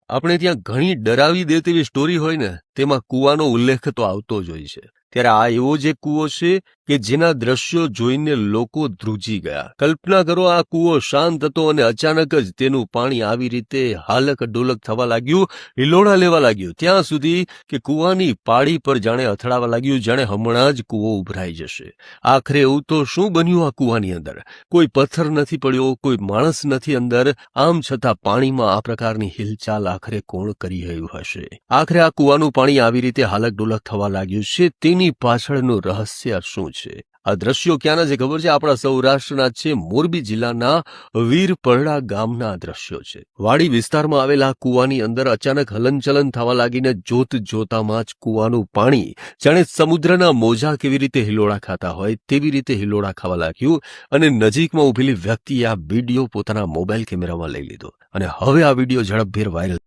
આપણે ત્યાં ઘણી ડરાવી દે તેવી સ્ટોરી હોય ને તેમાં કૂવાનો ઉલ્લેખ તો આવતો જ હોય છે. ત્યારે આ એવો જ એક કૂવો છે કે જેના દ્રશ્યો જોઈને લોકો ધ્રુજી ગયા. કલ્પના કરો, આ કૂવો શાંત હતો અને અચાનક જ તેનું પાણી આવી રીતે હાલક ડોલક થવા લાગ્યું, હિલોડા લેવા લાગ્યું, ત્યાં સુધી કે કૂવાની પાળી પર જાણે અથડાવા લાગ્યું, જાણે હમણાં જ કૂવો ઉભરાઈ જશે. આખરે એવું તો શું બન્યું આ કૂવાની અંદર? કોઈ પથ્થર નથી પડ્યો, કોઈ માણસ નથી અંદર. આમ છતાં પાણીમાં આ પ્રકારની હિલચાલ આખરે કોણ કરી રહ્યું હશે? આખરે આ કૂવાનું પાણી આવી રીતે હાલક ડોલક થવા લાગ્યું છે, તેની પાછળનું રહસ્ય શું છે? આ દ્રશ્યો ક્યાંના છે ખબર છે? આપણા સૌરાષ્ટ્રના છે, મોરબી જિલ્લાના વીરપરડા ગામના દ્રશ્યો છે. વાડી વિસ્તારમાં આવેલા કૂવાની અંદર અચાનક હલનચલન થવા લાગીને જોત જોતામાં જ કૂવાનું પાણી જાણે સમુદ્રના મોજા કેવી રીતે હિલોડા ખાતા હોય તેવી રીતે હિલોડા ખાવા લાગ્યું. અને નજીકમાં ઉભેલી વ્યક્તિએ આ વિડીયો પોતાના મોબાઈલ કેમેરામાં લઈ લીધો અને હવે આ વિડીયો ઝડપભેર વાયરલ